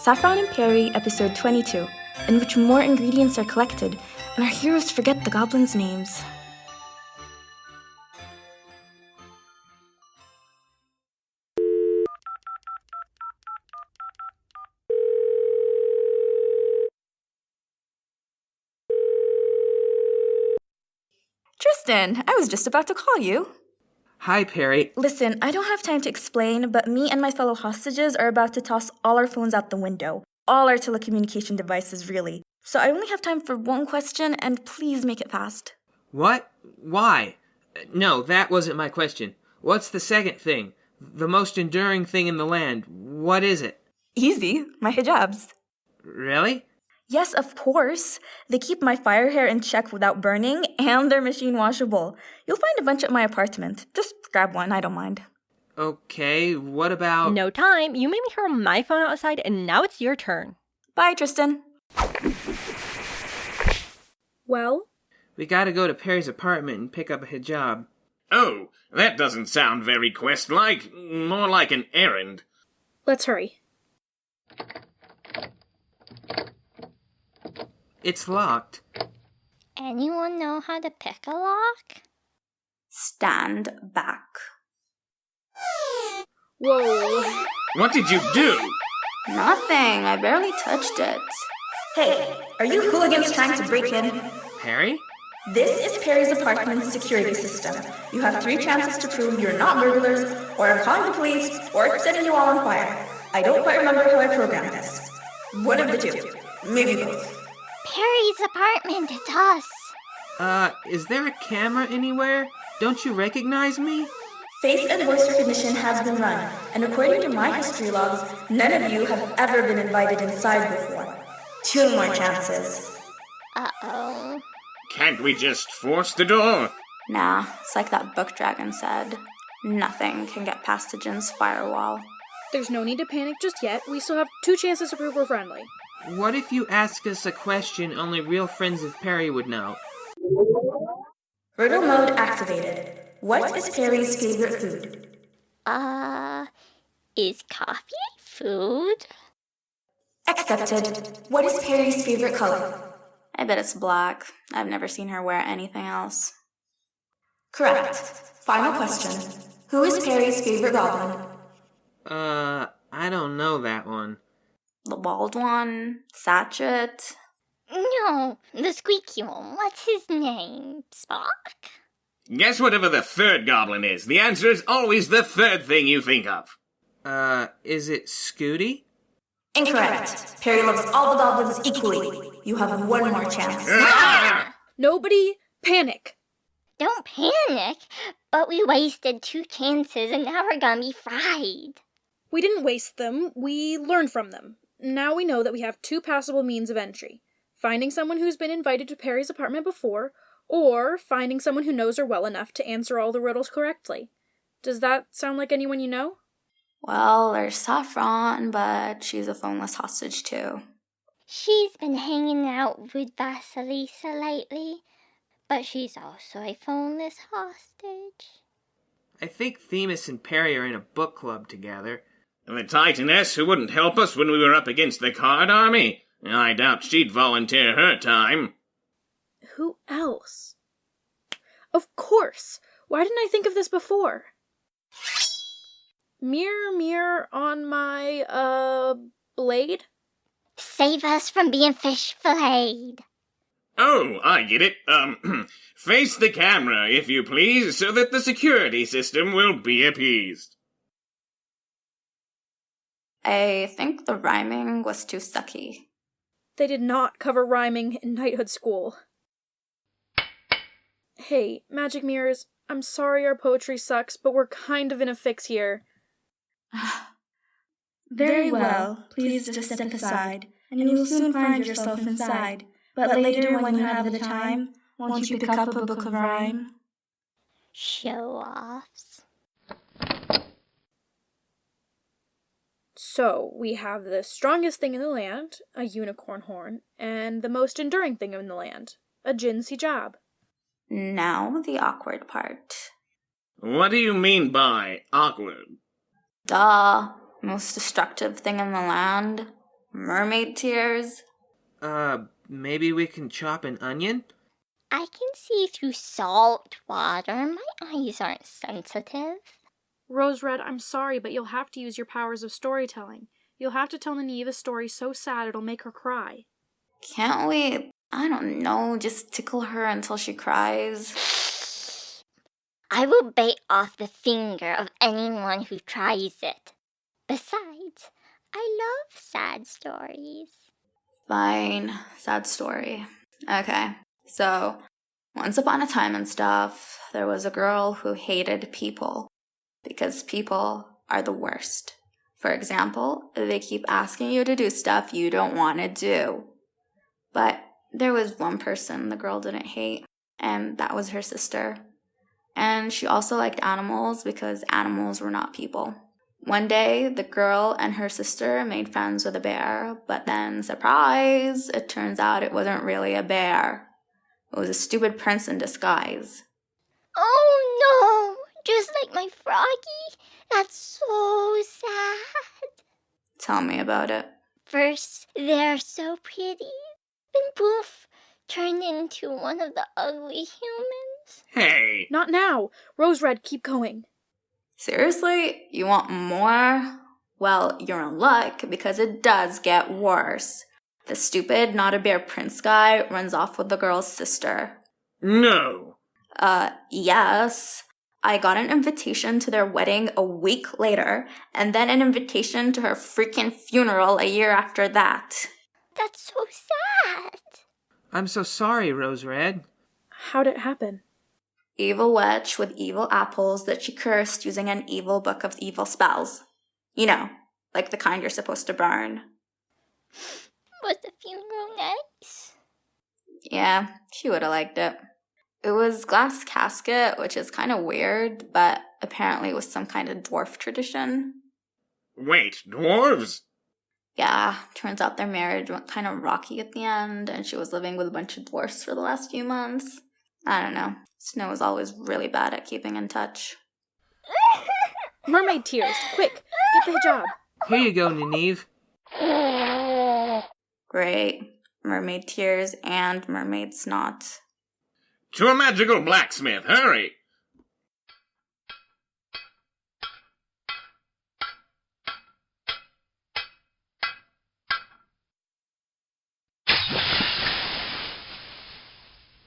Saffron and Peri, episode 22, in which more ingredients are collected and our heroes forget the goblins' names. Tristan, I was just about to call you. Hi, Peri. Listen, I don't have time to explain, but me and my fellow hostages are about to toss all our phones out the window. All our telecommunication devices, really. So I only have time for one question, and please make it fast. What? Why? No, that wasn't my question. What's the second thing? The most enduring thing in the land. What is it? Easy, my hijabs. Really? Yes, of course. They keep my fire hair in check without burning, and they're machine washable. You'll find a bunch at my apartment. Just grab one, I don't mind. Okay, what about... No time. You made me hear my phone outside, and now it's your turn. Bye, Tristan. Well? We gotta go to Peri's apartment and pick up a hijab. Oh, that doesn't sound very quest-like. More like an errand. Let's hurry. It's locked. Anyone know how to pick a lock? Stand back. Whoa. What did you do? Nothing, I barely touched it. Hey, are you hooligans trying to break in? Peri? This is Peri's apartment's security system. You have 3 chances to prove you're not burglars, or I'm calling the police, or setting you all on fire. I don't quite remember how I programmed this. One of the two. Maybe both. Peri's apartment, it's us. Is there a camera anywhere? Don't you recognize me? Face and voice recognition has been run, and according to my history logs, none of you have ever been invited inside before. 2 more chances. Uh-oh. Can't we just force the door? Nah, it's like that book dragon said. Nothing can get past the Jin's firewall. There's no need to panic just yet. We still have 2 chances to prove we're friendly. What if you ask us a question only real friends of Peri would know? Riddle mode activated. What is Peri's favorite food? Is coffee food? Accepted. What is Peri's favorite color? I bet it's black. I've never seen her wear anything else. Correct. Final question. Who is Peri's favorite goblin? I don't know that one. The bald one? Satchet? No, the squeaky one. What's his name? Spock? Guess whatever the third goblin is. The answer is always the third thing you think of. Is it Scooty? Incorrect. Peri loves all the goblins equally. You have 1 more chance. Nobody panic. Don't panic, but we wasted 2 chances and now we're gonna be fried. We didn't waste them. We learned from them. Now we know that we have 2 passable means of entry. Finding someone who's been invited to Peri's apartment before, or finding someone who knows her well enough to answer all the riddles correctly. Does that sound like anyone you know? Well, there's Saffron, but she's a phoneless hostage too. She's been hanging out with Vasilisa lately, but she's also a phoneless hostage. I think Themis and Peri are in a book club together. And the Titaness who wouldn't help us when we were up against the card army? I doubt she'd volunteer her time. Who else? Of course! Why didn't I think of this before? Mirror, mirror on my, blade? Save us from being fish filleted. Oh, I get it. Face the camera, if you please, so that the security system will be appeased. I think the rhyming was too sucky. They did not cover rhyming in knighthood school. Hey, magic mirrors, I'm sorry our poetry sucks, but we're kind of in a fix here. Very well, please just step aside, and you will soon find yourself inside. But later, when you have the time, won't you pick up a book of rhyme? Show-offs. So, we have the strongest thing in the land, a unicorn horn, and the most enduring thing in the land, a Jin's hijab. Now the awkward part. What do you mean by awkward? Duh. Most destructive thing in the land. Mermaid tears? Maybe we can chop an onion? I can see through salt water. My eyes aren't sensitive. Rose Red, I'm sorry, but you'll have to use your powers of storytelling. You'll have to tell Nynaeve a story so sad it'll make her cry. Can't we, I don't know, just tickle her until she cries? I will bite off the finger of anyone who tries it. Besides, I love sad stories. Fine, sad story. Okay, so once upon a time and stuff, there was a girl who hated people because people are the worst. For example, they keep asking you to do stuff you don't want to do. But there was one person the girl didn't hate, and that was her sister. And she also liked animals because animals were not people. One day, the girl and her sister made friends with a bear, but then, surprise, it turns out it wasn't really a bear. It was a stupid prince in disguise. Oh no! Just like my froggy? That's so sad. Tell me about it. First, they're so pretty. Then poof, turned into one of the ugly humans. Hey! Not now! Rose Red, keep going. Seriously? You want more? Well, you're in luck because it does get worse. The stupid, not a bear prince guy runs off with the girl's sister. No! Yes. I got an invitation to their wedding a week later, and then an invitation to her freaking funeral a year after that. That's so sad. I'm so sorry, Rose Red. How'd it happen? Evil witch with evil apples that she cursed using an evil book of evil spells. You know, like the kind you're supposed to burn. Was the funeral nice? Yeah, she would have liked it. It was glass casket, which is kind of weird, but apparently it was some kind of dwarf tradition. Wait, dwarves? Yeah, turns out their marriage went kind of rocky at the end, and she was living with a bunch of dwarfs for the last few months. I don't know. Snow is always really bad at keeping in touch. Mermaid tears, quick, get the hijab. Here you go, Nynaeve. Great. Mermaid tears and mermaid snot. To a magical blacksmith, hurry!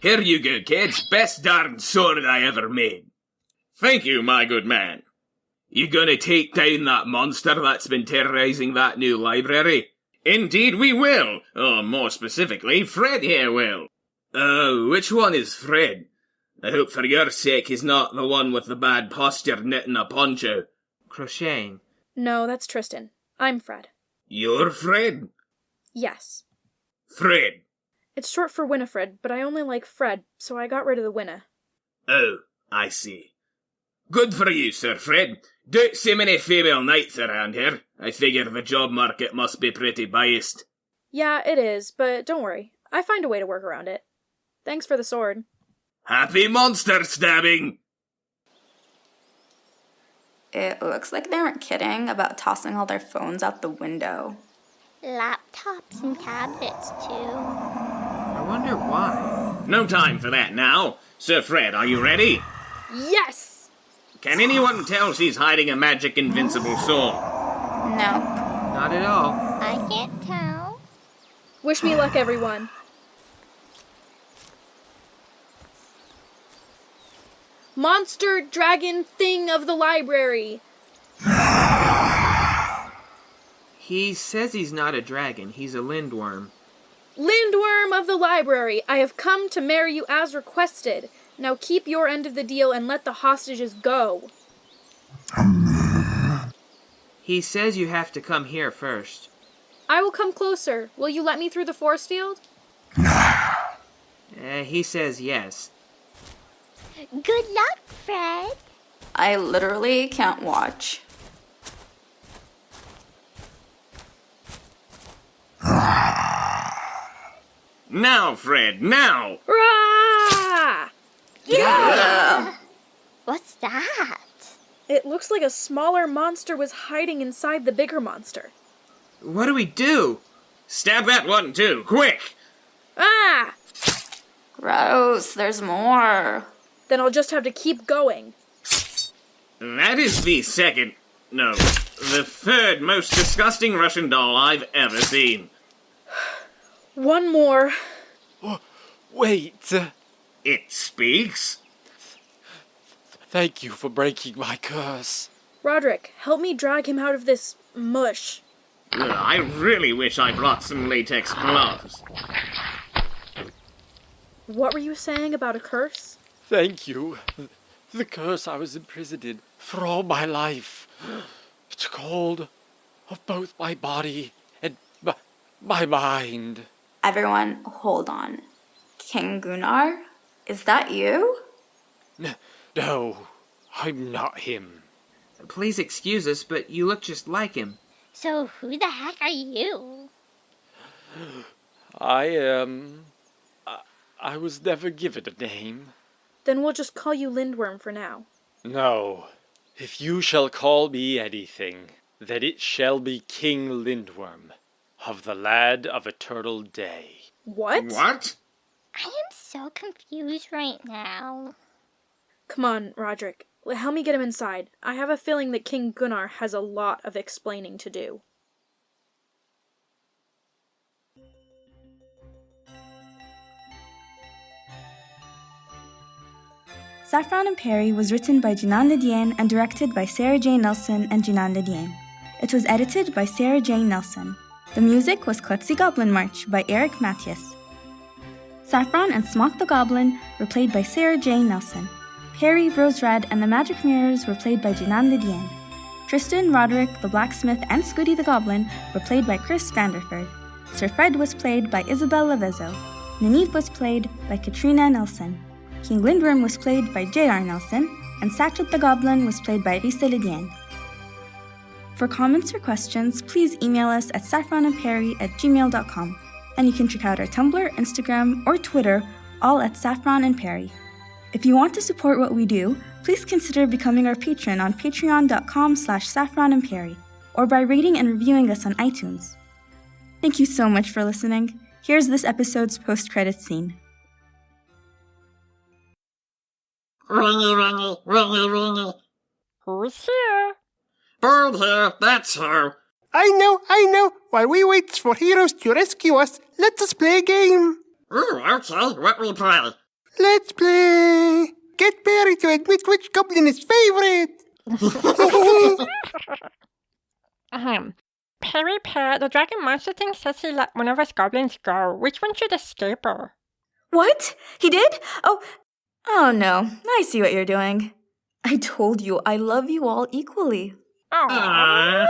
Here you go, kids. Best darn sword I ever made. Thank you, my good man. You gonna take down that monster that's been terrorizing that new library? Indeed we will. Or more specifically, Fred here will. Which one is Fred? I hope for your sake he's not the one with the bad posture knitting a poncho. Crocheting. No, that's Tristan. I'm Fred. You're Fred? Yes. Fred. It's short for Winifred, but I only like Fred, so I got rid of the Winna. Oh, I see. Good for you, Sir Fred. Don't see many female knights around here. I figure the job market must be pretty biased. Yeah, it is, but don't worry. I find a way to work around it. Thanks for the sword. Happy monster stabbing! It looks like they weren't kidding about tossing all their phones out the window. Laptops and tablets, too. I wonder why. No time for that now. Sir Fred, are you ready? Yes! Can anyone tell she's hiding a magic invincible sword? No. Not at all. I can't tell. Wish me luck, everyone. Monster dragon thing of the library. He says he's not a dragon. He's a lindworm. Lindworm of the library, I have come to marry you as requested. Now keep your end of the deal and let the hostages go. He says you have to come here first. I will come closer. Will you let me through the force field? He says yes. Good luck, Fred. I literally can't watch. Now, Fred, now! Rah! What's that? It looks like a smaller monster was hiding inside the bigger monster. What do we do? Stab that one too, quick! Ah! Gross, there's more. Then I'll just have to keep going. That is the third most disgusting Russian doll I've ever seen. One more. Wait. It speaks? Thank you for breaking my curse. Roderick, help me drag him out of this mush. I really wish I brought some latex gloves. What were you saying about a curse? Thank you. The curse I was imprisoned in for all my life. It took hold of both my body and my mind. Everyone, hold on. King Gunnar? Is that you? No, I'm not him. Please excuse us, but you look just like him. So who the heck are you? I was never given a name. Then we'll just call you Lindworm for now. No. If you shall call me anything, then it shall be King Lindworm of the Land of Eternal Day. What? What? I am so confused right now. Come on, Roderick. Help me get him inside. I have a feeling that King Gunnar has a lot of explaining to do. Saffron and Peri was written by Jananda Diane and directed by Sarah J. Nelson and Jananda Diane. It was edited by Sarah J. Nelson. The music was Klutzy Goblin March by Eric Matthias. Saffron and Smock the Goblin were played by Sarah J. Nelson. Peri, Rose Red, and the Magic Mirrors were played by Jananda Diane. Tristan, Roderick, the Blacksmith, and Scooty the Goblin were played by Chris Vanderford. Sir Fred was played by Isabel Lavezzo. Nynaeve was played by Katrina Nelson. King Lindworm was played by J.R. Nelson, and Satchel the Goblin was played by Risa Lidiane. For comments or questions, please email us at saffronandperi@gmail.com, and you can check out our Tumblr, Instagram, or Twitter, all at Saffron and Peri. If you want to support what we do, please consider becoming our patron on patreon.com/saffronandperi, or by rating and reviewing us on iTunes. Thank you so much for listening. Here's this episode's post-credits scene. Ringy, ringy, ringy, ringy. Who's here? Bird here, that's her. I know. While we wait for heroes to rescue us, let us play a game. Ooh, okay, what we play? Let's play. Get Peri to admit which goblin is favorite. Peri, the dragon monster thing says he let one of us goblins go. Which one should escape her? What? He did? Oh no, I see what you're doing. I told you I love you all equally. Aww.